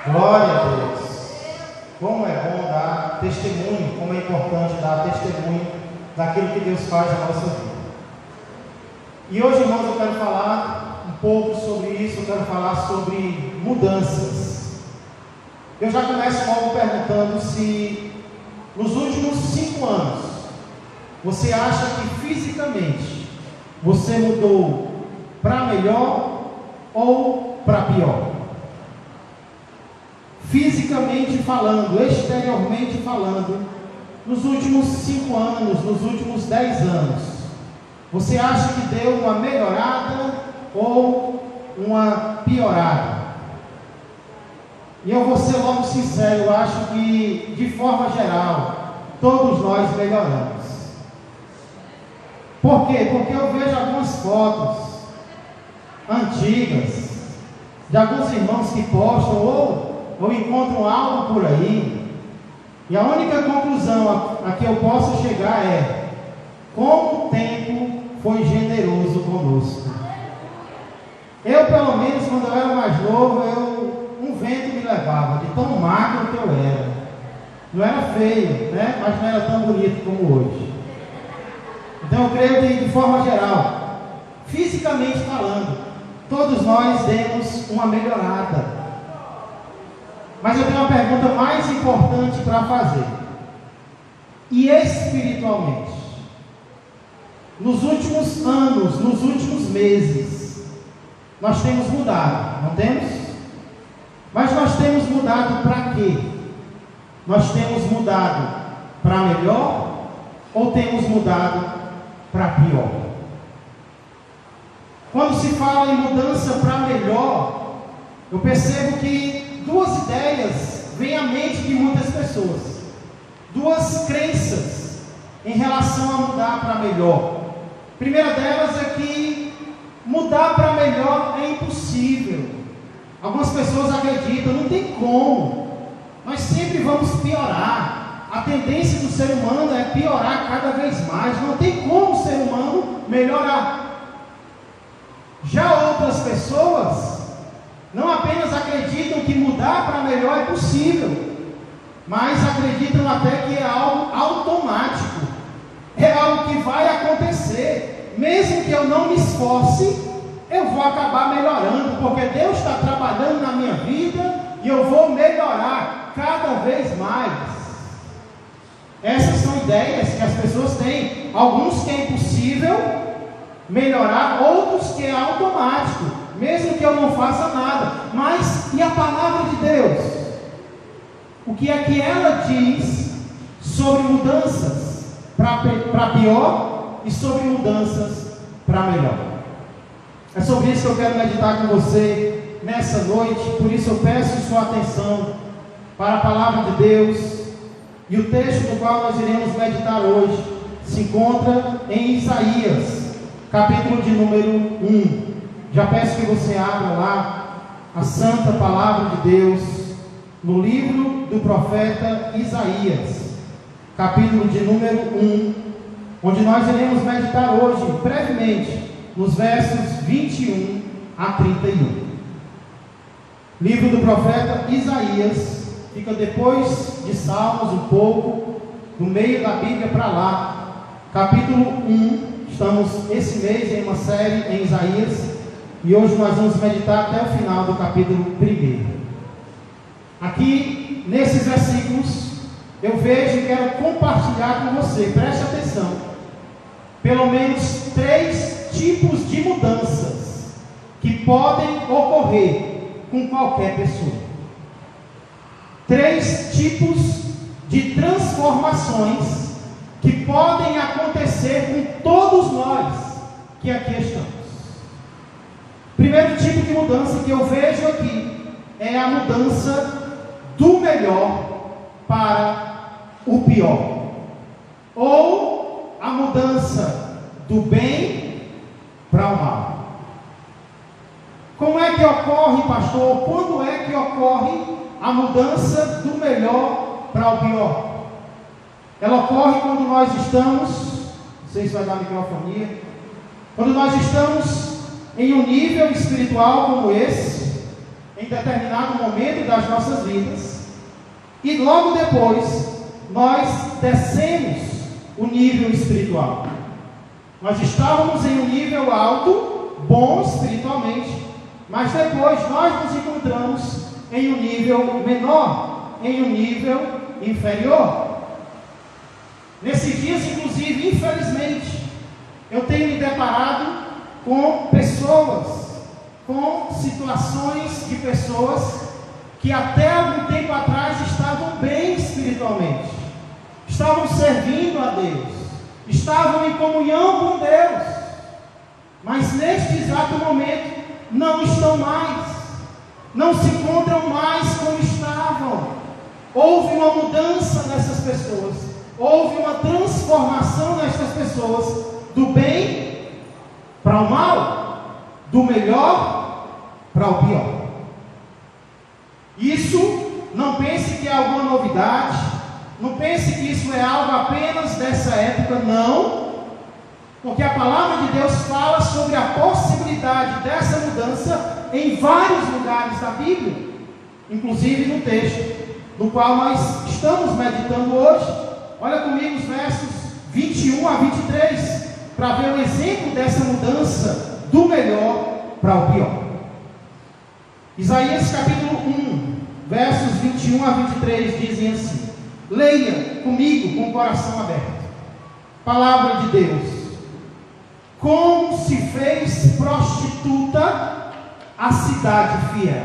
Glória a Deus. Como é bom dar testemunho, como é importante dar testemunho daquilo que Deus faz na nossa vida. E hoje, irmãos, eu quero falar um pouco sobre isso, eu quero falar sobre mudanças. Eu já começo logo perguntando se nos últimos 5 anos você acha que fisicamente você mudou para melhor ou para pior? Fisicamente falando, exteriormente falando, nos últimos 5 anos, nos últimos 10 anos, você acha que deu uma melhorada ou uma piorada? E eu vou ser logo sincero, eu acho que, de forma geral, todos nós melhoramos. Por quê? Porque eu vejo algumas fotos antigas de alguns irmãos que postam ou encontram algo por aí, e a única conclusão a que eu posso chegar é: como o tempo foi generoso conosco. Eu, pelo menos, quando eu era mais novo, um vento me levava, de tão magro que eu era. Não era feio, né? Mas não era tão bonito como hoje. Então eu creio que, de forma geral, fisicamente falando, todos nós demos uma melhorada. Mas eu tenho uma pergunta mais importante para fazer. E espiritualmente? Nos últimos anos, nos últimos meses, nós temos mudado, não temos? Mas nós temos mudado para quê? Nós temos mudado para melhor ou temos mudado para pior? Quando se fala em mudança para melhor, eu percebo que 2 ideias vêm à mente de muitas pessoas, 2 crenças em relação a mudar para melhor. A primeira delas é que mudar para melhor é impossível. Algumas pessoas acreditam, não tem como, nós sempre vamos piorar. A tendência do ser humano é piorar cada vez mais, não tem como o ser humano melhorar. Já outras pessoas não apenas acreditam que mudar para melhor é possível, mas acreditam até que é algo automático, é algo que vai acontecer, mesmo que eu não me esforce, eu vou acabar melhorando, porque Deus está trabalhando na minha vida e eu vou melhorar cada vez mais. Essas são ideias que as pessoas têm. Alguns que é impossível melhorar, outros que é automático, mesmo que eu não faça nada. Mas e a palavra de Deus? O que é que ela diz sobre mudanças para pior e sobre mudanças para melhor? É sobre isso que eu quero meditar com você nessa noite. Por isso eu peço sua atenção para a palavra de Deus. E o texto do qual nós iremos meditar hoje se encontra em Isaías, capítulo de número 1. Já peço que você abra lá a santa palavra de Deus no livro do profeta Isaías, capítulo de número 1, onde nós iremos meditar hoje, brevemente, nos versos 21 a 31. Livro do profeta Isaías, fica depois de Salmos um pouco, no meio da Bíblia para lá, capítulo 1. Estamos esse mês em uma série em Isaías, e hoje nós vamos meditar até o final do capítulo 1. Aqui, nesses versículos, eu vejo e quero compartilhar com você, preste atenção, pelo menos 3 tipos de mudanças que podem ocorrer com qualquer pessoa. 3 tipos de transformações que podem acontecer com todos nós que aqui estamos. Primeiro tipo de mudança que eu vejo aqui é a mudança do melhor para o pior, ou a mudança do bem para o mal. Como é que ocorre, pastor? Quando é que ocorre a mudança do melhor para o pior? Ela ocorre quando nós estamos, não sei se vai dar microfonia, quando nós estamos em um nível espiritual como esse, em determinado momento das nossas vidas, e logo depois nós descemos o nível espiritual. Nós estávamos em um nível alto, bom espiritualmente, mas depois nós nos encontramos em um nível menor, em um nível inferior. Nesses dias, inclusive, infelizmente, eu tenho me deparado com pessoas, com situações de pessoas que até algum tempo atrás estavam bem espiritualmente, estavam servindo a Deus, estavam em comunhão com Deus, mas neste exato momento não estão mais, não se encontram mais como estavam. Houve uma mudança nessas pessoas, houve uma transformação nessas pessoas, do bem para o mal, do melhor para o pior. Isso, não pense que é alguma novidade, não pense que isso é algo apenas dessa época, não, porque a palavra de Deus fala sobre a possibilidade dessa mudança em vários lugares da Bíblia, inclusive no texto do qual nós estamos meditando hoje. Olha comigo os versos 21 a 23, para ver o exemplo dessa mudança do melhor para o pior. Isaías capítulo 1, versos 21 a 23 dizem assim: leia comigo com o coração aberto. Palavra de Deus. Como se fez prostituta a cidade fiel,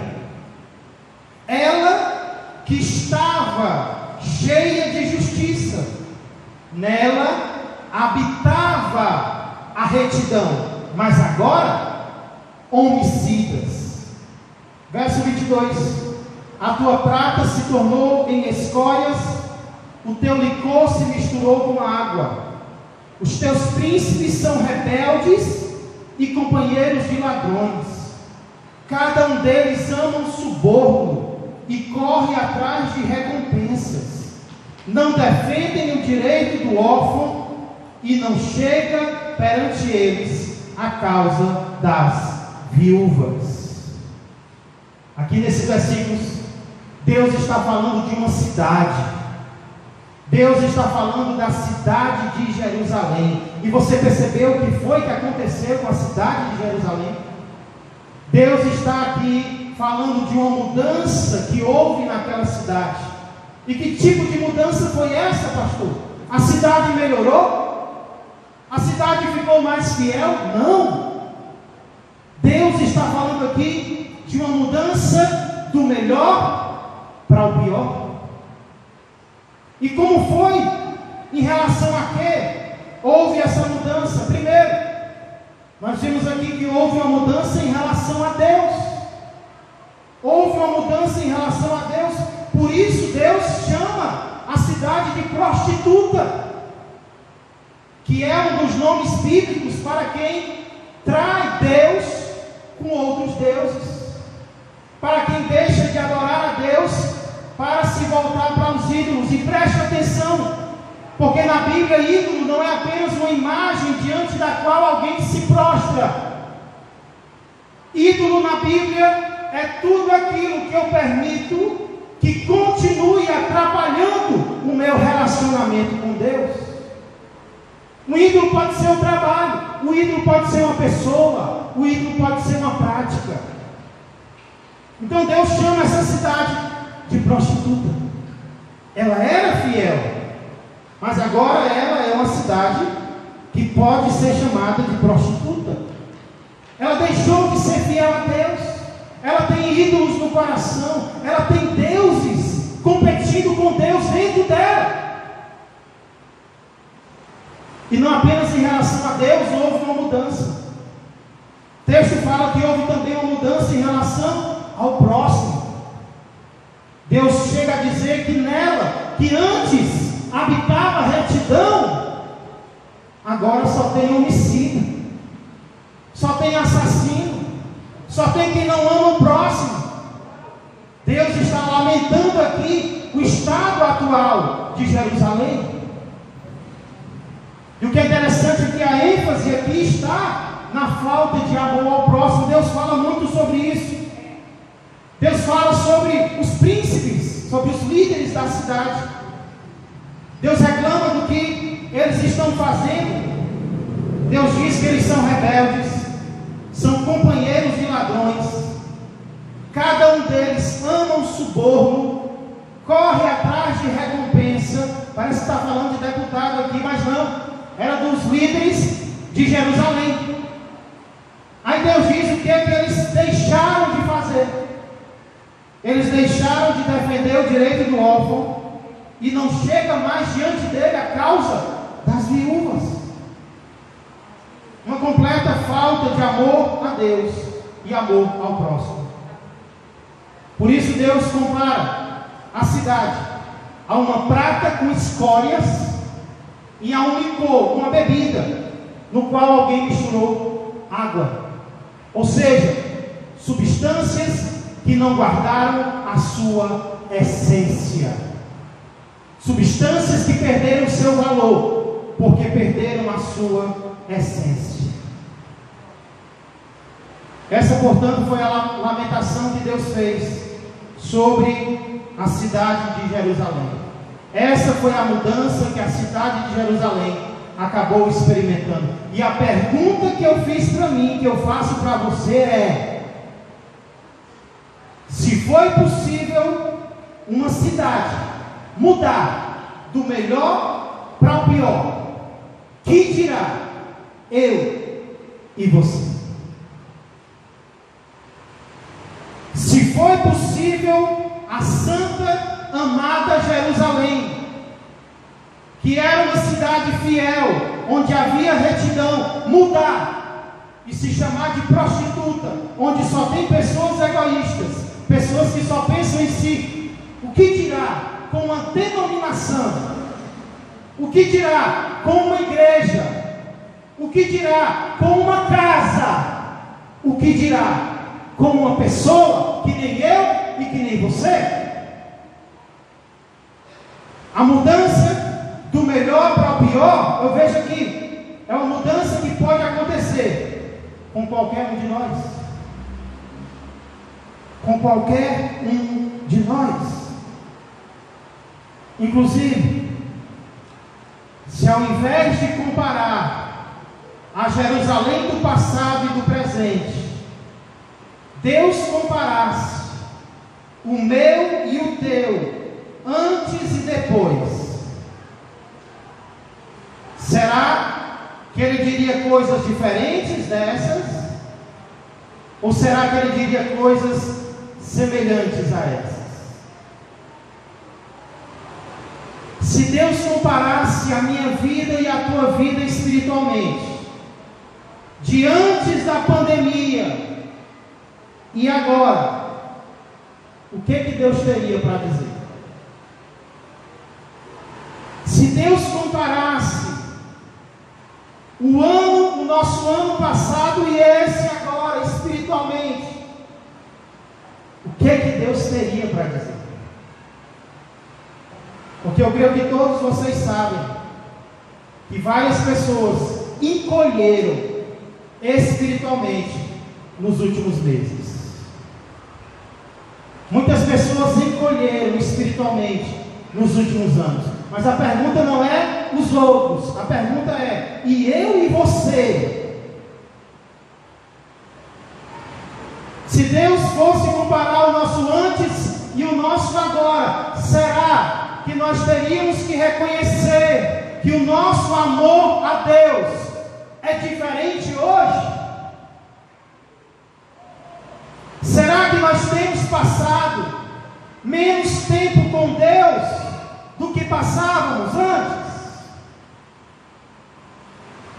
ela que estava cheia de justiça, nela habitava a retidão, mas agora homicidas. Verso 22: a tua prata se tornou em escórias, o teu licor se misturou com água. Os teus príncipes são rebeldes e companheiros de ladrões. Cada um deles ama um suborno e corre atrás de recompensas. Não defendem o direito do órfão e não chega perante eles a causa das viúvas. Aqui nesses versículos, Deus está falando de uma cidade. Deus está falando da cidade de Jerusalém. E você percebeu o que foi que aconteceu com a cidade de Jerusalém? Deus está aqui falando de uma mudança que houve naquela cidade. E que tipo de mudança foi essa, pastor? A cidade melhorou? A cidade ficou mais fiel? Não. Deus está falando aqui de uma mudança do melhor para o pior. E como foi? Em relação a quê houve essa mudança? Primeiro, nós vimos aqui que houve uma mudança em relação a Deus. Houve uma mudança em relação a Deus. Por isso Deus chama a cidade de prostituta, que é um dos nomes bíblicos para quem trai Deus com outros deuses, para quem deixa de adorar a Deus para se voltar para os ídolos. E preste atenção, porque na Bíblia ídolo não é apenas uma imagem diante da qual alguém se prostra. Ídolo na Bíblia é tudo aquilo que eu permito que continue atrapalhando o meu relacionamento com Deus. Um ídolo pode ser o trabalho, o ídolo pode ser uma pessoa, o ídolo pode ser uma prática. Então Deus chama essa cidade de prostituta. Ela era fiel, mas agora ela é uma cidade que pode ser chamada de prostituta. Ela deixou de ser fiel a Deus. Ela tem ídolos no coração. Ela tem deuses competindo com Deus dentro dela. E não apenas em relação a Deus houve uma mudança. O texto fala que houve também uma mudança em relação ao próximo. Deus chega a dizer que nela, que antes habitava retidão, agora só tem homicida, só tem assassino, só tem quem não ama o próximo. Deus está lamentando aqui o estado atual de Jerusalém. E o que é interessante é que a ênfase aqui está na falta de amor ao próximo. Deus fala muito sobre isso. Deus fala sobre os príncipes, sobre os líderes da cidade. Deus reclama do que eles estão fazendo. Deus diz que eles são rebeldes, são companheiros de ladrões. Cada um deles ama um suborno, corre atrás de recompensa. Parece que está falando de deputado aqui, mas não. Era dos líderes de Jerusalém. Aí Deus diz o que eles deixaram de fazer. Eles deixaram de defender o direito do órfão, e não chega mais diante dele a causa das viúvas. Uma completa falta de amor a Deus e amor ao próximo. Por isso Deus compara a cidade a uma prata com escórias e a um licor, uma bebida, no qual alguém misturou água. Ou seja, substâncias que não guardaram a sua essência. Substâncias que perderam o seu valor, porque perderam a sua essência. Essa, portanto, foi a lamentação que Deus fez sobre a cidade de Jerusalém. Essa foi a mudança que a cidade de Jerusalém acabou experimentando. E a pergunta que eu fiz para mim, que eu faço para você é: se foi possível uma cidade mudar do melhor para o pior, que dirá eu e você? Se foi possível a santa, amada Jerusalém, que era uma cidade fiel, onde havia retidão, mudar e se chamar de prostituta, onde só tem pessoas egoístas, pessoas que só pensam em si, o que dirá com uma denominação? O que dirá com uma igreja? O que dirá com uma casa? O que dirá com uma pessoa que nem eu e que nem você? A mudança do melhor para o pior, eu vejo aqui, é uma mudança que pode acontecer com qualquer um de nós. Com qualquer um de nós. Inclusive, se ao invés de comparar a Jerusalém do passado e do presente, Deus comparasse o meu e o teu antes e depois, será que ele diria coisas diferentes dessas? Ou será que ele diria coisas semelhantes a essas? Se Deus comparasse a minha vida e a tua vida espiritualmente, de antes da pandemia e agora, o que Deus teria para dizer? Se Deus comparasse o nosso ano passado e esse agora, espiritualmente, o que Deus teria para dizer? Porque eu creio que todos vocês sabem que várias pessoas encolheram espiritualmente nos últimos meses. Muitas pessoas encolheram espiritualmente nos últimos anos. Mas a pergunta não é os outros, a pergunta é: e eu e você? Se Deus fosse comparar o nosso antes e o nosso agora, será que nós teríamos que reconhecer que o nosso amor a Deus é diferente hoje? Será que nós temos passado menos tempo com Deus do que passávamos antes?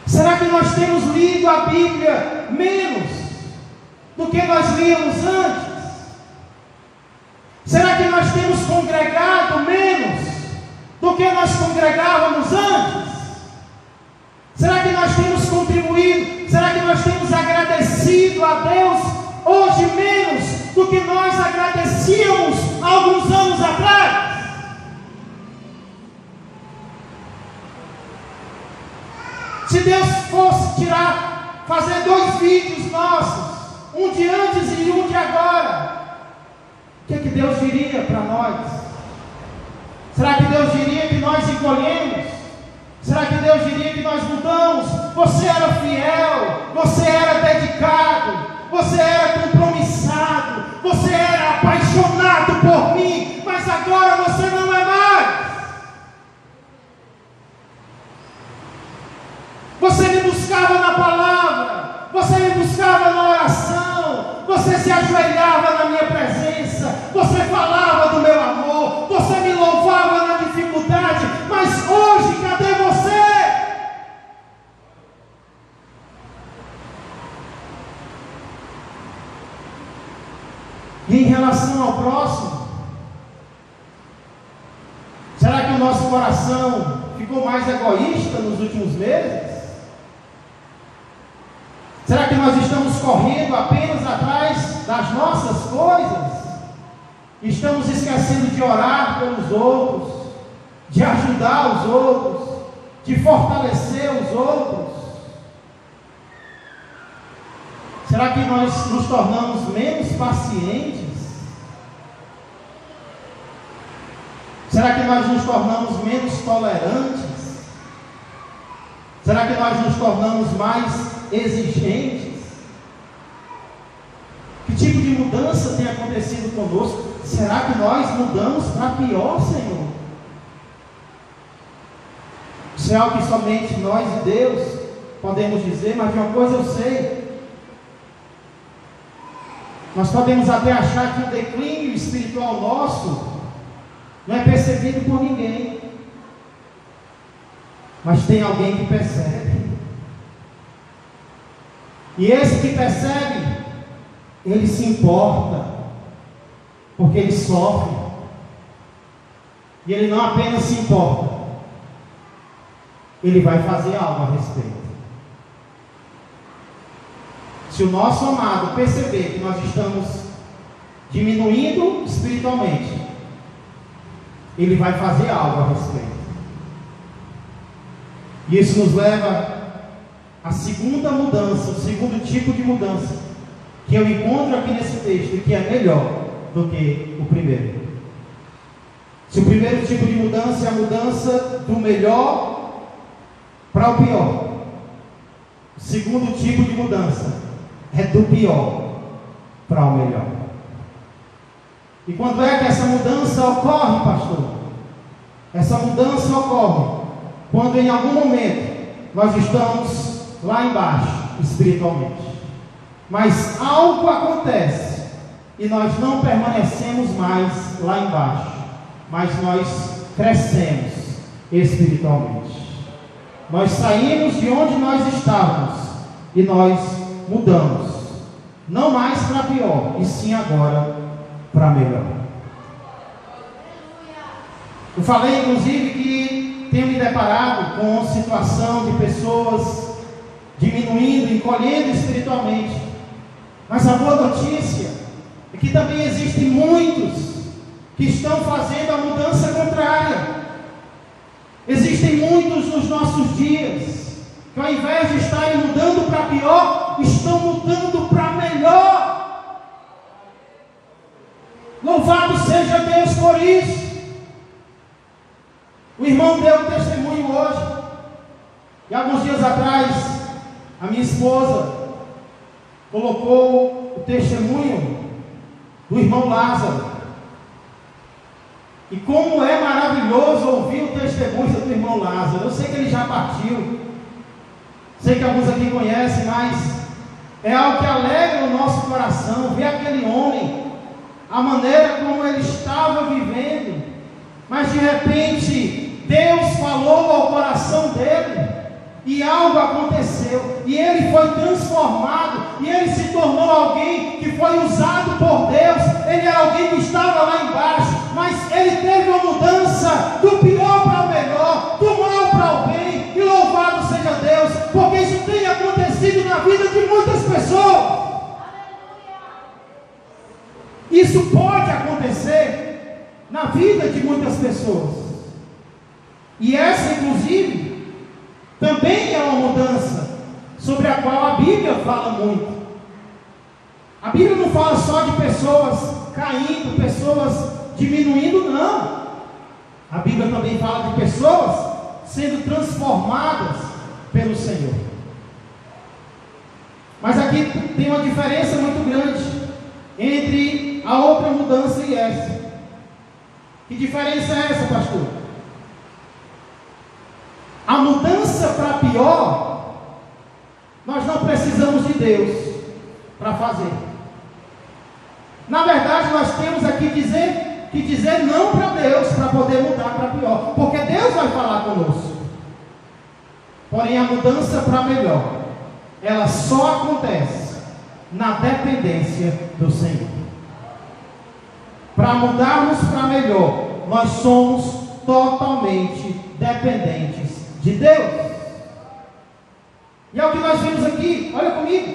Será que nós temos lido a Bíblia menos do que nós líamos antes? Será que nós temos congregado menos do que nós congregávamos antes? Será que nós temos contribuído? Será que nós temos agradecido a Deus hoje menos do que nós agradecíamos há alguns anos atrás? Se Deus fosse fazer 2 vídeos nossos, um de antes e um de agora, que Deus diria para nós? Será que Deus diria que nós encolhemos? Será que Deus diria que nós mudamos? Você era fiel, você era dedicado, você era compromissado, você era apaixonado por mim, mas agora você não é mais. Você me buscava na palavra, você me buscava na oração, você se ajoelhava na minha presença, você falava do meu amor, você me louvava na dificuldade, mas hoje cadê você? E em relação ao próximo, será que o nosso coração ficou mais egoísta nos últimos meses? Será que nós estamos correndo apenas atrás das nossas coisas? Estamos esquecendo de orar pelos outros, de ajudar os outros, de fortalecer os outros? Será que nós nos tornamos menos pacientes? Será que nós nos tornamos menos tolerantes? Será que nós nos tornamos mais exigentes? Que tipo de mudança tem acontecido conosco? Será que nós mudamos para pior, Senhor? Isso é algo que somente nós e Deus podemos dizer, mas de uma coisa eu sei. Nós podemos até achar que o declínio espiritual nosso não é percebido por ninguém, mas tem alguém que percebe. E esse que percebe, ele se importa, porque ele sofre. E ele não apenas se importa, ele vai fazer algo a respeito. Se o nosso amado perceber que nós estamos diminuindo espiritualmente, ele vai fazer algo a respeito. E isso nos leva à segunda mudança, o segundo tipo de mudança que eu encontro aqui nesse texto e que é melhor do que o primeiro. Se o primeiro tipo de mudança é a mudança do melhor para o pior, o segundo tipo de mudança é do pior para o melhor. E quando é que essa mudança ocorre, pastor? Essa mudança ocorre quando em algum momento nós estamos lá embaixo espiritualmente, mas algo acontece e nós não permanecemos mais lá embaixo, mas nós crescemos espiritualmente. Nós saímos de onde nós estávamos e nós mudamos, não mais para pior, e sim agora para melhor. Eu falei inclusive que tenho me deparado com situação de pessoas diminuindo, encolhendo espiritualmente, mas a boa notícia é que também existem muitos que estão fazendo a mudança contrária. Existem muitos nos nossos dias que ao invés de estarem mudando para pior, estão mudando para melhor. Louvado seja Deus por isso. O irmão deu testemunho hoje, e alguns dias atrás a minha esposa colocou o testemunho do irmão Lázaro. E como é maravilhoso ouvir o testemunho do irmão Lázaro. Eu sei que ele já partiu, sei que alguns aqui conhecem, mas é algo que alegra o nosso coração, ver aquele homem, a maneira como ele estava vivendo, mas de repente Deus falou ao coração dele, e algo aconteceu, e ele foi transformado, e ele se tornou alguém que foi usado por Deus. Ele era alguém que estava lá embaixo, mas ele teve uma mudança do pior para o melhor, do mal para o bem, e louvado seja Deus, porque isso tem acontecido na vida de muitas pessoas. Isso pode acontecer na vida de muitas pessoas, e essa inclusive também é uma mudança sobre a qual a Bíblia fala muito. A Bíblia não fala só de pessoas caindo, pessoas diminuindo, não. A Bíblia também fala de pessoas sendo transformadas pelo Senhor. Mas aqui tem uma diferença muito grande entre a outra mudança e essa. Que diferença é essa, pastor? A mudança para pior, nós não precisamos de Deus para fazer. Na verdade, nós temos aqui que dizer não para Deus, para poder mudar para pior, porque Deus vai falar conosco. Porém, a mudança para melhor, ela só acontece na dependência do Senhor. Para mudarmos para melhor, nós somos totalmente dependentes de Deus. E é o que nós vimos aqui, olha comigo,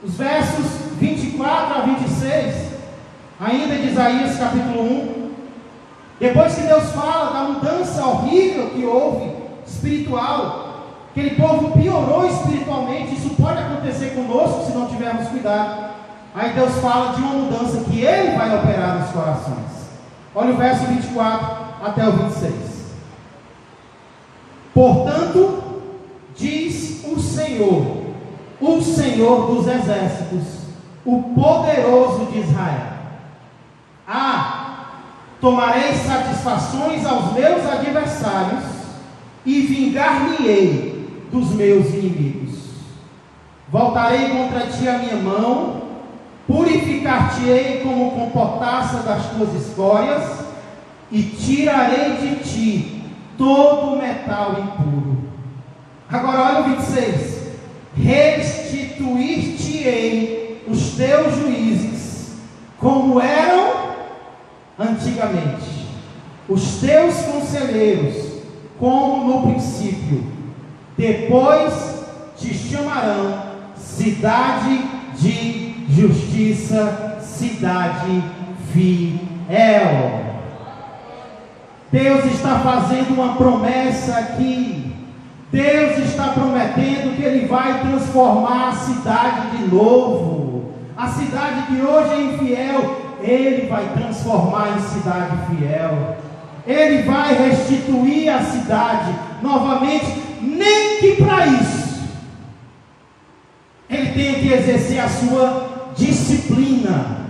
os versos 24 a 26, ainda de Isaías capítulo 1. Depois que Deus fala da mudança horrível que houve, espiritual, aquele povo piorou espiritualmente, isso pode acontecer conosco se não tivermos cuidado. Aí Deus fala de uma mudança que Ele vai operar nos corações. Olha o verso 24 até o 26. Portanto, diz o Senhor dos exércitos, o poderoso de Israel: tomarei satisfações aos meus adversários e vingar-me-ei dos meus inimigos. Voltarei contra ti a minha mão, purificar-te-ei como com potassa das tuas escórias, e tirarei de ti todo o metal impuro. Agora olha o 26. Restituir-te-ei os teus juízes, como eram antigamente, os teus conselheiros, como no princípio. Depois te chamarão cidade de justiça, cidade fiel. Deus está fazendo uma promessa aqui. Deus está prometendo que Ele vai transformar a cidade de novo. A cidade que hoje é infiel, Ele vai transformar em cidade fiel. Ele vai restituir a cidade novamente, nem que para isso Ele tenha que exercer a sua disciplina.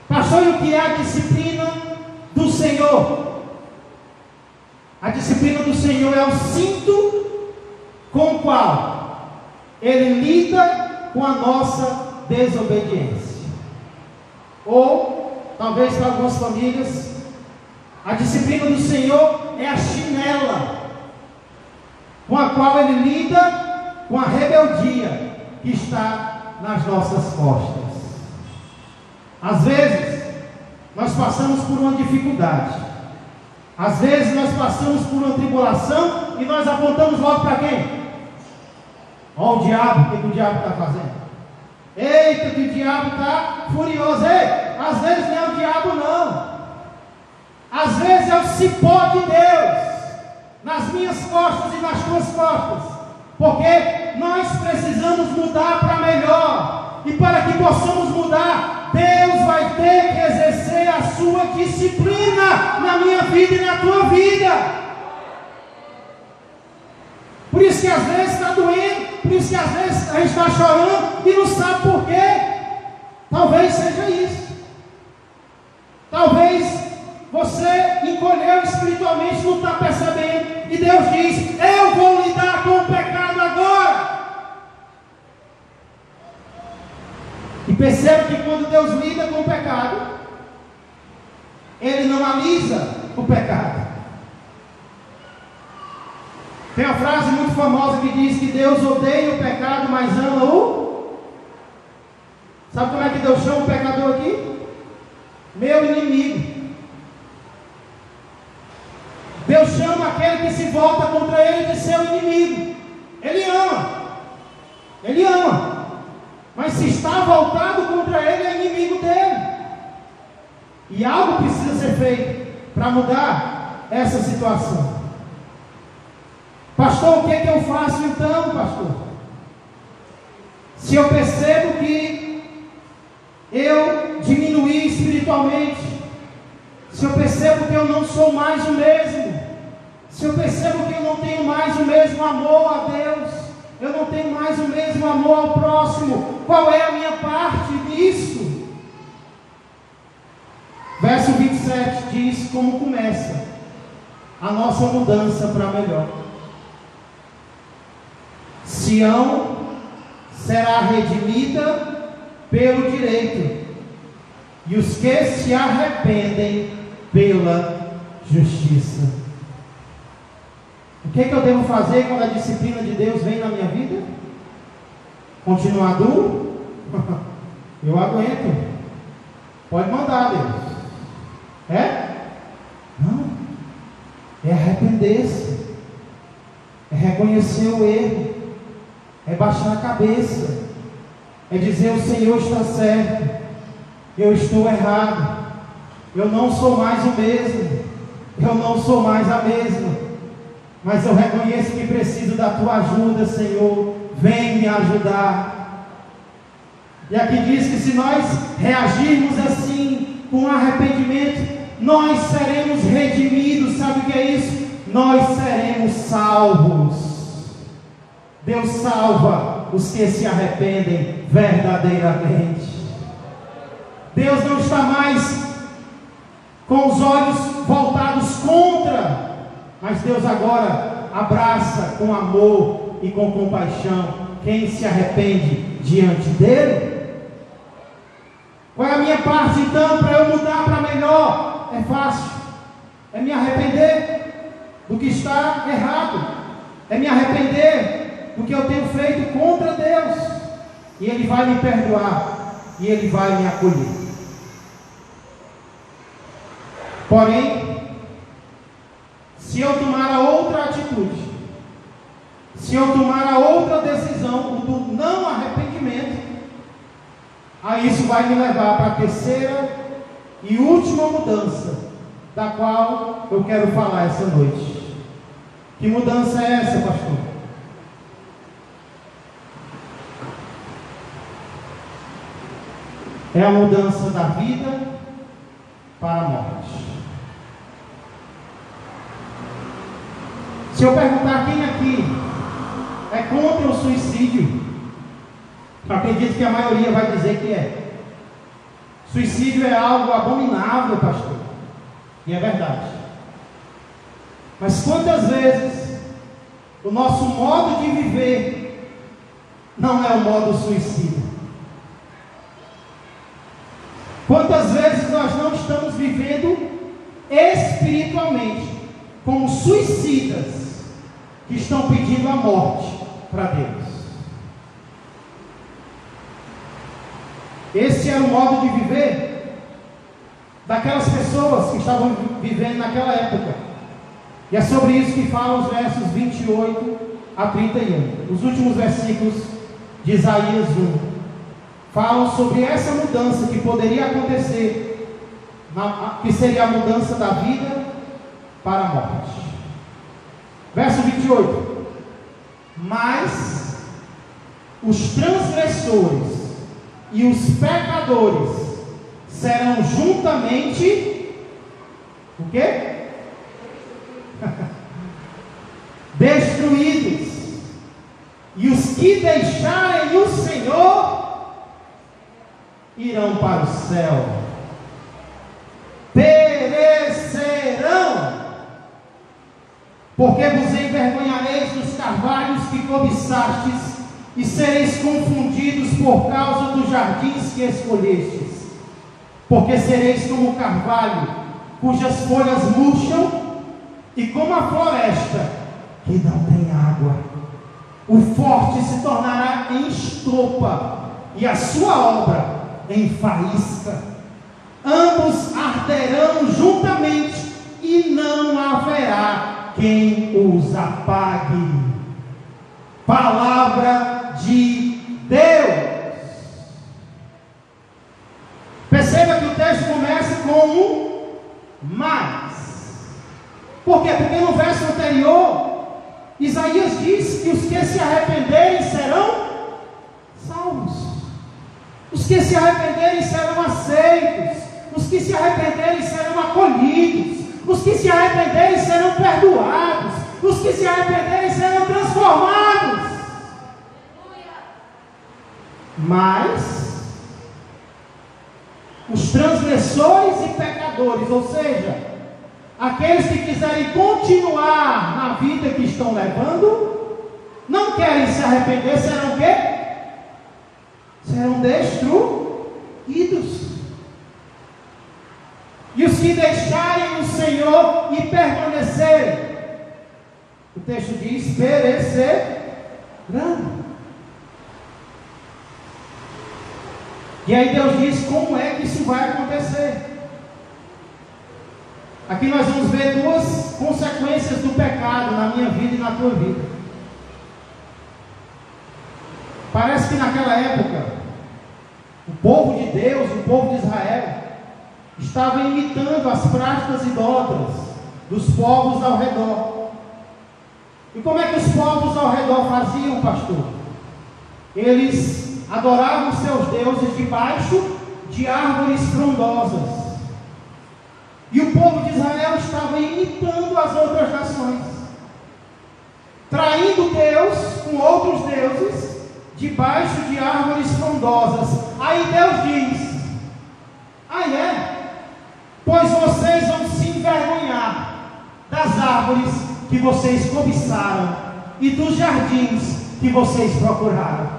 Pastor, e o que é a disciplina do Senhor? A disciplina do Senhor é o cinto com o qual Ele lida com a nossa desobediência. Ou, talvez para algumas famílias, a disciplina do Senhor é a chinela com a qual Ele lida com a rebeldia que está nas nossas costas. Às vezes, nós passamos por uma dificuldade. Às vezes nós passamos por uma tribulação e nós apontamos logo para quem? Olha o diabo, o que o diabo está fazendo? Eita, que o diabo está furioso. Ei, às vezes não é o diabo não. Às vezes é o cipó de Deus nas minhas costas e nas tuas costas. Porque nós precisamos mudar para melhor. E para que possamos mudar, Deus vai ter que exercer a sua disciplina na minha vida e na tua vida. Por isso que às vezes está doendo, por isso que às vezes a gente está chorando e não sabe por quê. Talvez seja isso. Talvez você encolheu espiritualmente, não está percebendo. E Deus diz: eu vou lidar com o pecado agora. E perceba que quando Deus lida com o pecado, Ele não alisa o pecado. Tem uma frase muito famosa que diz que Deus odeia o pecado, mas ama o... Sabe como é que Deus chama o pecador aqui? Meu inimigo. Deus chama aquele que se volta contra Ele de seu inimigo. Ele ama. Ele ama. Mas se está voltado contra Ele, é inimigo dele. E algo precisa ser feito para mudar essa situação. Pastor, o que é que eu faço então, pastor? Se eu percebo que eu, de espiritualmente, se eu percebo que eu não sou mais o mesmo, se eu percebo que eu não tenho mais o mesmo amor a Deus, eu não tenho mais o mesmo amor ao próximo, qual é a minha parte nisso? Verso 27 diz como começa a nossa mudança para melhor. Sião será redimida pelo direito, e os que se arrependem pela justiça. O que eu devo fazer quando a disciplina de Deus vem na minha vida? Continuar duro? Eu aguento. Pode mandar, Deus. É? Não. É arrepender-se. É reconhecer o erro. É baixar a cabeça. É dizer: o Senhor está certo. Eu estou errado. Eu não sou mais o mesmo. Eu não sou mais a mesma. Mas eu reconheço que preciso da tua ajuda, Senhor. Vem me ajudar. E aqui diz que se nós reagirmos assim, com arrependimento, nós seremos redimidos. Sabe o que é isso? Nós seremos salvos. Deus salva os que se arrependem verdadeiramente. Deus não está mais com os olhos voltados contra, mas Deus agora abraça com amor e com compaixão quem se arrepende diante dele. Qual é a minha parte então para eu mudar para melhor? É fácil. É me arrepender do que está errado. É me arrepender do que eu tenho feito contra Deus. E Ele vai me perdoar. E Ele vai me acolher. Porém, se eu tomar a outra atitude, se eu tomar a outra decisão, o do não arrependimento, aí isso vai me levar para a terceira e última mudança, da qual eu quero falar essa noite. Que mudança é essa, pastor? É a mudança da vida para a morte. Se eu perguntar quem aqui é contra o suicídio, eu acredito que a maioria vai dizer que é. Suicídio é algo abominável, pastor. E é verdade. Mas quantas vezes o nosso modo de viver não é o modo suicida? Quantas vezes nós não estamos vivendo espiritualmente como suicidas que estão pedindo a morte para Deus? Esse era o modo de viver daquelas pessoas que estavam vivendo naquela época. E é sobre isso que falam os versos 28 a 31. Os últimos versículos de Isaías 1 falam sobre essa mudança que poderia acontecer, que seria a mudança da vida para a morte. Verso 28. Mas os transgressores e os pecadores serão juntamente o quê? Destruídos, e os que deixarem o Senhor irão para o céu, perecerão, porque vos envergonhareis dos carvalhos que cobiçastes, e sereis confundidos por causa dos jardins que escolhestes, porque sereis como o carvalho, cujas folhas murcham, e como a floresta que não tem água. O forte se tornará em estopa, e a sua obra em faísca. Ambos arderão juntamente, e não haverá quem os apague. Palavra de Deus. Perceba que o texto começa com um mas. Por quê? Porque no verso anterior, Isaías diz que os que se arrependerem serão salvos. Os que se arrependerem serão aceitos. Os que se arrependerem serão acolhidos. Os que se arrependerem serão perdoados. Os que se arrependerem serão transformados. Mas os transgressores e pecadores, ou seja, aqueles que quiserem continuar na vida que estão levando, não querem se arrepender, serão o quê? Serão destruídos. E os que deixarem o Senhor e permanecerem, o texto diz, perecerão. E aí Deus diz como é que isso vai acontecer. Aqui nós vamos ver duas consequências do pecado na minha vida e na tua vida. Parece que naquela época, o povo de Deus, o povo de Israel, estava imitando as práticas idólatras dos povos ao redor. E como é que os povos ao redor faziam, pastor? Eles adoravam seus deuses debaixo de árvores frondosas. E o povo de Israel estava imitando as outras nações, traindo Deus com outros deuses debaixo de árvores frondosas. Aí Deus diz: pois vocês vão se envergonhar das árvores que vocês cobiçaram e dos jardins que vocês procuraram.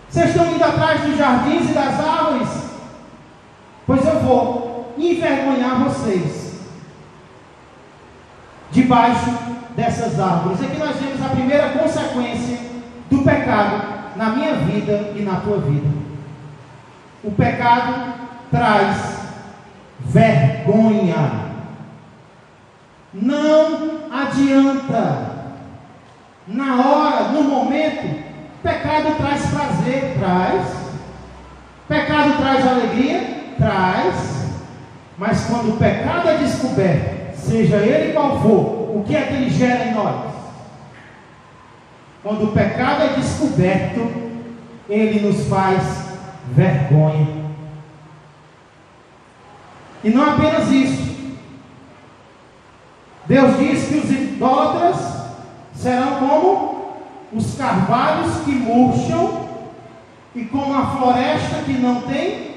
Vocês estão indo atrás dos jardins e das árvores? Pois eu vou envergonhar vocês debaixo dessas árvores. Aqui nós vemos a primeira consequência do pecado na minha vida e na tua vida. O pecado traz vergonha. Não adianta. Na hora, no momento, pecado traz prazer, traz. Pecado traz alegria, traz. Mas quando o pecado é descoberto, seja ele qual for, o que é que ele gera em nós? Quando o pecado é descoberto, ele nos faz vergonha. E não apenas isso. Deus diz que os idólatras serão como os carvalhos que murcham e como a floresta que não tem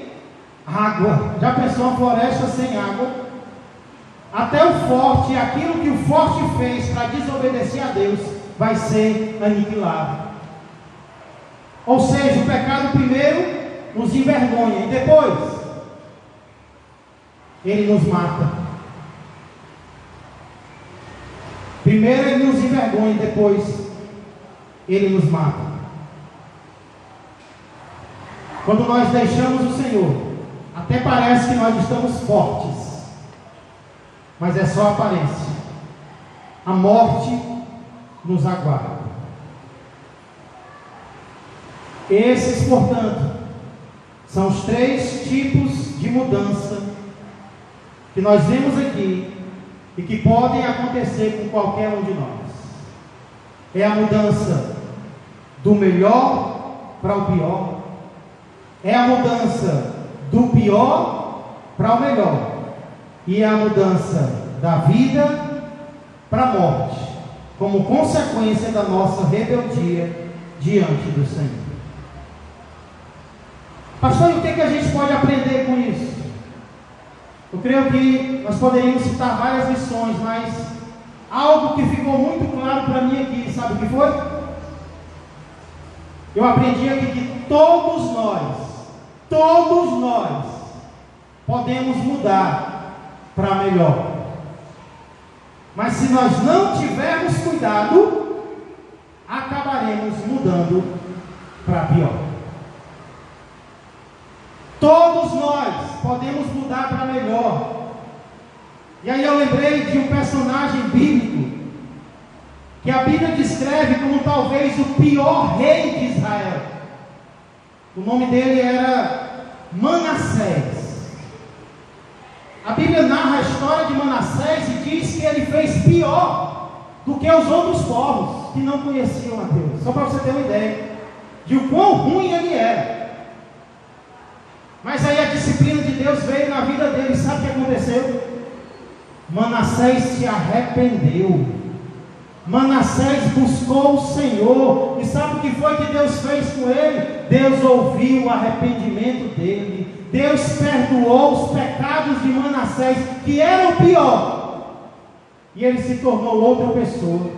água. Já pensou uma floresta sem água? Até o forte, aquilo que o forte fez para desobedecer a Deus, vai ser aniquilado. Ou seja, o pecado primeiro nos envergonha e depois ele nos mata. Primeiro ele nos envergonha e depois ele nos mata. Quando nós deixamos o Senhor, até parece que nós estamos fortes, mas é só aparência. A morte nos aguarda. Esses, portanto, são os 3 tipos de mudança que nós vemos aqui e que podem acontecer com qualquer um de nós. É a mudança do melhor para o pior. É a mudança do pior para o melhor. E é a mudança da vida para a morte, como consequência da nossa rebeldia diante do Senhor. Pastor, o que a gente pode aprender com isso? Eu creio que nós poderíamos citar várias lições, mas algo que ficou muito claro para mim aqui, sabe o que foi? Eu aprendi aqui que todos nós podemos mudar para melhor. Mas se nós não tivermos cuidado, acabaremos mudando para pior. Todos nós podemos mudar para melhor. E aí eu lembrei de um personagem bíblico que a Bíblia descreve como talvez o pior rei de Israel. O nome dele era Manassés. A Bíblia narra a história de Manassés e diz que ele fez pior do que os outros povos que não conheciam a Deus. Só para você ter uma ideia de o quão ruim ele era. Mas aí a disciplina de Deus Manassés se arrependeu. Manassés buscou o Senhor. E sabe o que foi que Deus fez com ele? Deus ouviu o arrependimento dele. Deus perdoou os pecados de Manassés, que eram pior. E ele se tornou outra pessoa.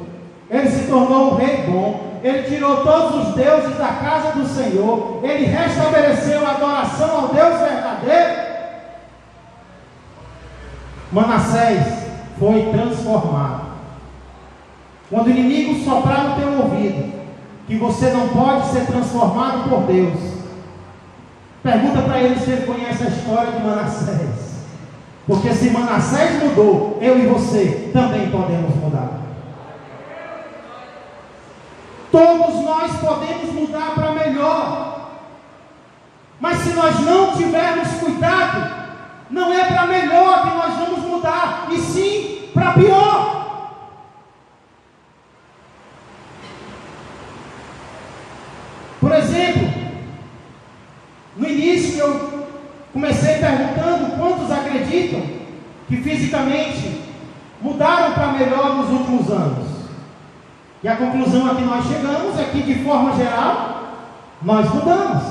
Ele se tornou um rei bom. Ele tirou todos os deuses da casa do Senhor. Ele restabeleceu a adoração ao Deus verdadeiro. Manassés foi transformado. Quando o inimigo soprar no teu ouvido que você não pode ser transformado por Deus, pergunta para ele se ele conhece a história de Manassés. Porque se Manassés mudou, eu e você também podemos mudar. Todos nós podemos mudar para melhor. Mas se nós não tivermos cuidado, não é para melhor que nós vamos mudar, e sim para pior. Por exemplo, no início eu comecei perguntando quantos acreditam que fisicamente mudaram para melhor nos últimos anos. E a conclusão a que nós chegamos é que, de forma geral, nós mudamos.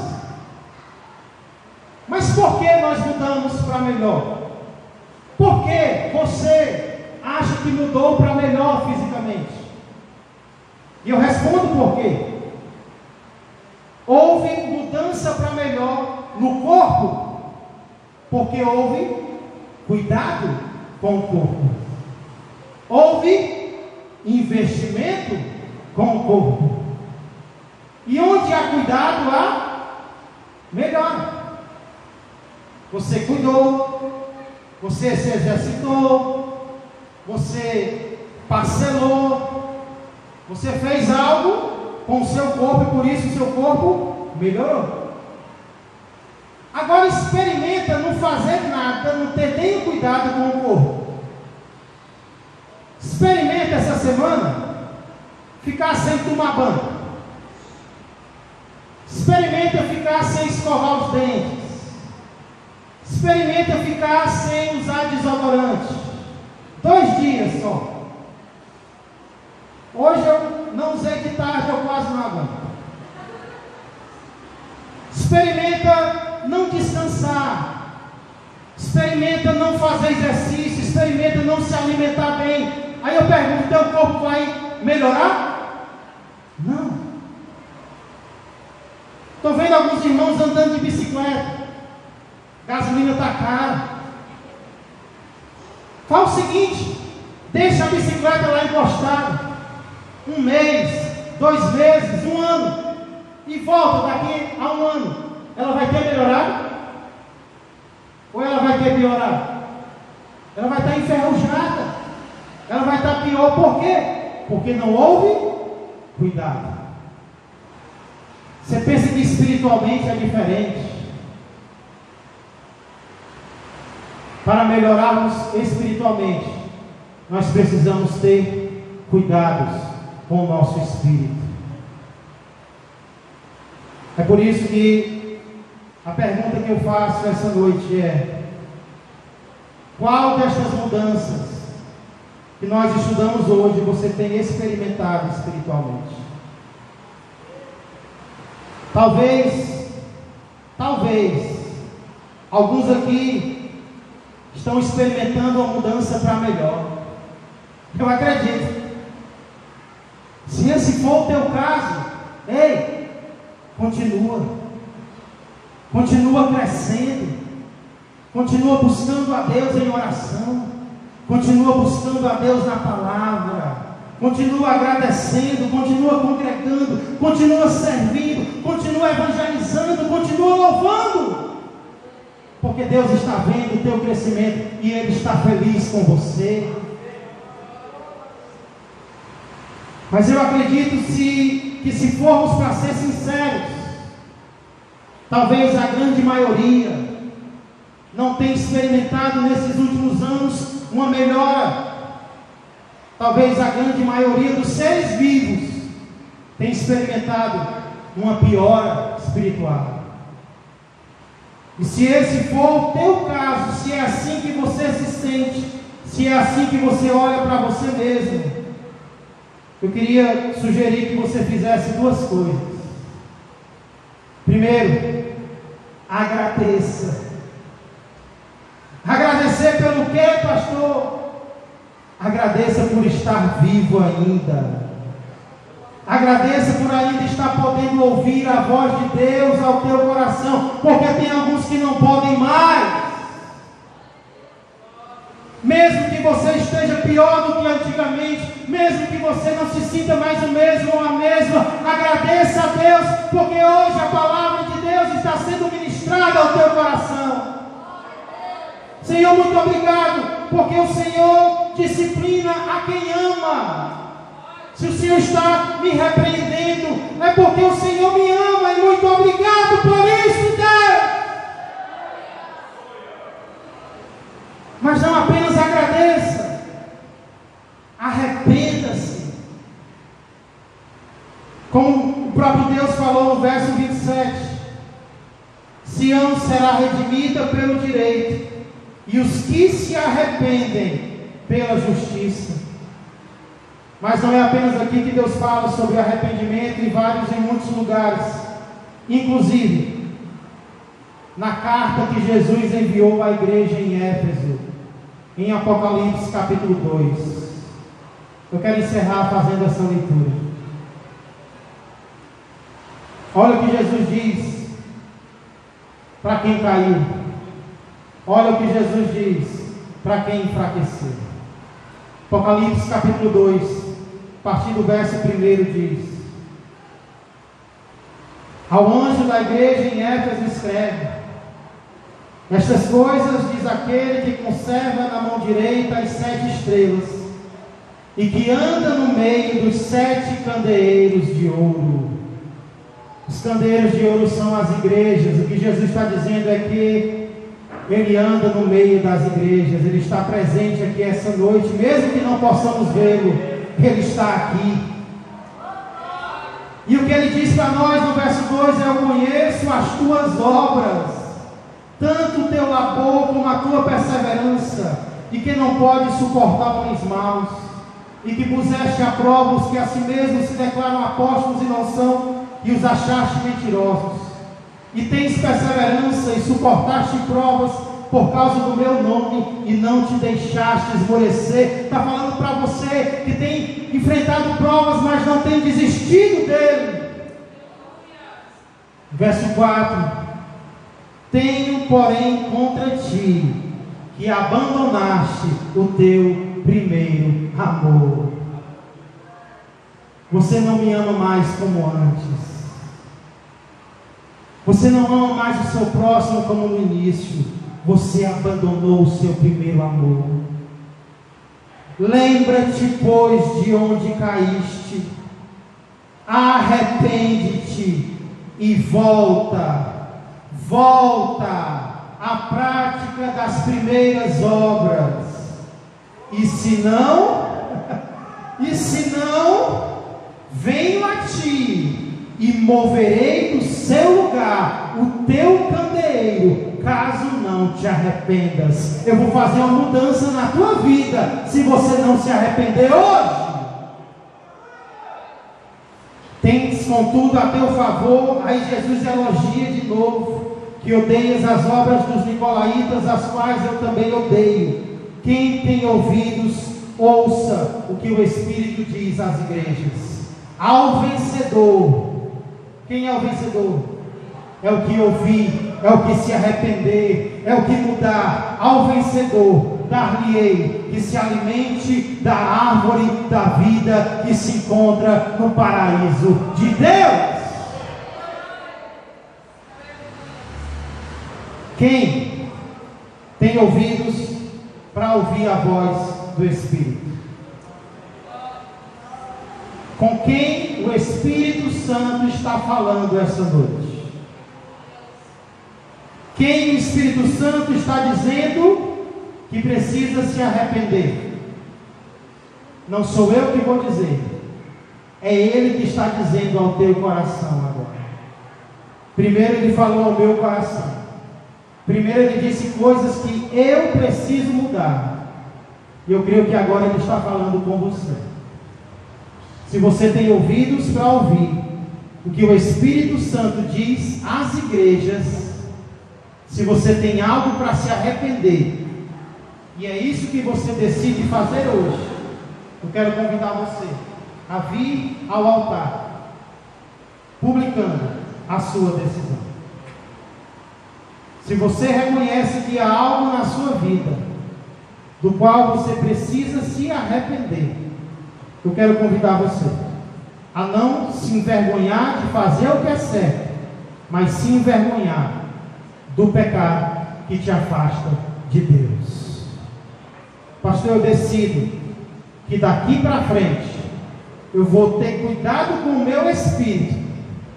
Mas por que nós mudamos para melhor? Por que você acha que mudou para melhor fisicamente? E eu respondo por quê. Houve mudança para melhor no corpo, porque houve cuidado com o corpo. Houve investimento com o corpo. E onde há cuidado, há melhora. Você cuidou, você se exercitou, você parcelou, você fez algo com o seu corpo, e por isso o seu corpo melhorou. Agora experimenta não fazer nada, não ter nem cuidado com o corpo. Experimenta essa semana ficar sem tomar banho. Experimenta ficar sem escovar os dentes. Experimenta ficar sem usar desodorante. 2 dias só. Hoje eu não usei de tarde, eu quase não aguento. Experimenta não descansar. Experimenta não fazer exercício. Experimenta não se alimentar bem. Aí eu pergunto, teu corpo vai melhorar? Não. Estou vendo alguns irmãos andando de bicicleta. Gasolina está cara. Faz o seguinte, deixa a bicicleta lá encostada. 1 mês, 2 meses, 1 ano. E volta daqui a 1 ano. Ela vai ter melhorado? Ou ela vai ter piorado? Ela vai estar enferrujada. Ela vai estar pior. Por quê? Porque não houve cuidado. Você pensa que espiritualmente é diferente. Para melhorarmos espiritualmente, nós precisamos ter cuidados com o nosso espírito. É por isso que a pergunta que eu faço essa noite é: qual destas mudanças que nós estudamos hoje você tem experimentado espiritualmente? Talvez, alguns aqui estão experimentando uma mudança para melhor. Eu acredito. Se esse for o teu caso, ei, continua crescendo, continua buscando a Deus em oração, continua buscando a Deus na palavra, continua agradecendo, continua congregando, continua servindo, continua evangelizando, continua louvando, porque Deus está vendo o teu crescimento e Ele está feliz com você. Mas eu acredito que se formos para ser sinceros, talvez a grande maioria não tenha experimentado nesses últimos anos uma melhora. Talvez a grande maioria dos seres vivos tenha experimentado uma piora espiritual. E se esse for o teu caso, se é assim que você se sente, se é assim que você olha para você mesmo, eu queria sugerir que você fizesse duas coisas. Primeiro, agradeça. Agradecer pelo quê, pastor? Agradeça por estar vivo ainda. Agradeça por ainda estar podendo ouvir a voz de Deus ao teu coração, porque tem alguns que não podem mais. Mesmo que você esteja pior do que antigamente, mesmo que você não se sinta mais o mesmo ou a mesma, agradeça a Deus, porque hoje a palavra de Deus está sendo ministrada ao teu coração. Senhor, muito obrigado, porque o Senhor disciplina a quem ama. Se o Senhor está me repreendendo, é porque o Senhor me ama, e muito obrigado por isso, Deus. Mas não apenas agradeça, arrependa-se. Como o próprio Deus falou no verso 27, Sião será redimida pelo direito, e os que se arrependem pela justiça. Mas não é apenas aqui que Deus fala sobre arrependimento, em muitos lugares, inclusive na carta que Jesus enviou à igreja em Éfeso, em Apocalipse capítulo 2. Eu quero encerrar fazendo essa leitura. Olha o que Jesus diz para quem caiu. Olha o que Jesus diz para quem enfraqueceu. Apocalipse capítulo 2, a partir do verso 1 diz: ao anjo da igreja em Éfeso escreve: estas coisas diz aquele que conserva na mão direita as 7 estrelas, e que anda no meio dos 7 candeeiros de ouro. Os candeeiros de ouro são as igrejas. O que Jesus está dizendo é que Ele anda no meio das igrejas, Ele está presente aqui essa noite, mesmo que não possamos vê-lo, Ele está aqui. E o que Ele diz para nós no verso 2 é: eu conheço as tuas obras, tanto o teu labor como a tua perseverança, e que não podes suportar homens maus, e que puseste à prova os que a si mesmos se declaram apóstolos e não são, e os achaste mentirosos. E tens perseverança e suportaste provas por causa do meu nome, e não te deixaste esmorecer. Está falando para você que tem enfrentado provas, mas não tem desistido dele. Verso 4: tenho, porém, contra ti que abandonaste o teu primeiro amor. Você não me ama mais como antes. Você não ama mais o seu próximo como no início. Você abandonou o seu primeiro amor. Lembra-te, pois, de onde caíste. Arrepende-te e volta à prática das primeiras obras. E se não, venho a ti e moverei do seu lugar o teu candeeiro, caso não te arrependas. Eu vou fazer uma mudança na tua vida, se você não se arrepender hoje. Tens contudo a teu favor, aí Jesus elogia de novo, que odeias as obras dos nicolaítas, as quais eu também odeio. Quem tem ouvidos, ouça o que o Espírito diz às igrejas. Ao vencedor. Quem é o vencedor? É o que ouvir, é o que se arrepender, é o que mudar. Ao vencedor dar-lhe-ei que se alimente da árvore da vida que se encontra no paraíso de Deus. Quem tem ouvidos para ouvir a voz do Espírito? Com quem o Espírito Santo está falando essa noite? Quem o Espírito Santo está dizendo que precisa se arrepender? Não sou eu que vou dizer, é Ele que está dizendo ao teu coração agora. Primeiro Ele falou ao meu coração. Primeiro Ele disse coisas que eu preciso mudar. E eu creio que agora Ele está falando com você. Se você tem ouvidos para ouvir o que o Espírito Santo diz às igrejas, se você tem algo para se arrepender, e é isso que você decide fazer hoje, eu quero convidar você a vir ao altar, publicando a sua decisão. Se você reconhece que há algo na sua vida do qual você precisa se arrepender, eu quero convidar você a não se envergonhar de fazer o que é certo, mas se envergonhar do pecado que te afasta de Deus. Pastor, eu decido que daqui para frente eu vou ter cuidado com o meu espírito,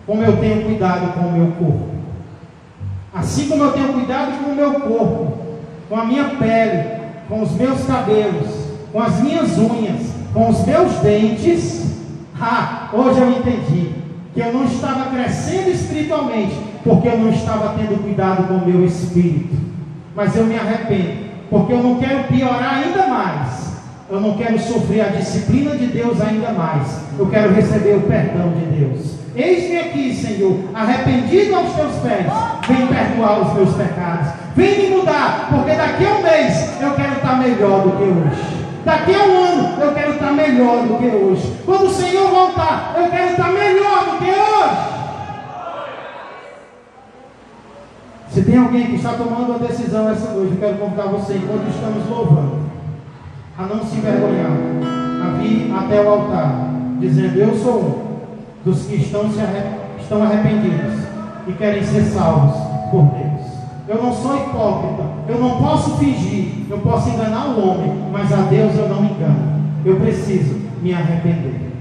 como eu tenho cuidado com o meu corpo. Assim como eu tenho cuidado com o meu corpo, com a minha pele, com os meus cabelos, com as minhas unhas, com os meus dentes, hoje eu entendi que eu não estava crescendo espiritualmente, porque eu não estava tendo cuidado com o meu espírito. Mas eu me arrependo, porque eu não quero piorar ainda mais. Eu não quero sofrer a disciplina de Deus ainda mais. Eu quero receber o perdão de Deus. Eis-me aqui, Senhor, arrependido aos teus pés. Vem perdoar os meus pecados. Vem me mudar, porque daqui a um mês eu quero estar melhor do que hoje. Daqui a um ano eu quero estar melhor do que hoje. Quando o Senhor voltar, eu quero estar melhor do que hoje. Se tem alguém que está tomando uma decisão essa noite, eu quero convidar você, enquanto estamos louvando, a não se envergonhar, a vir até o altar, dizendo: eu sou um dos que estão arrependidos e querem ser salvos por Deus. Eu não sou hipócrita, eu não posso fingir, eu posso enganar o homem, mas a Deus eu não me engano. Eu preciso me arrepender.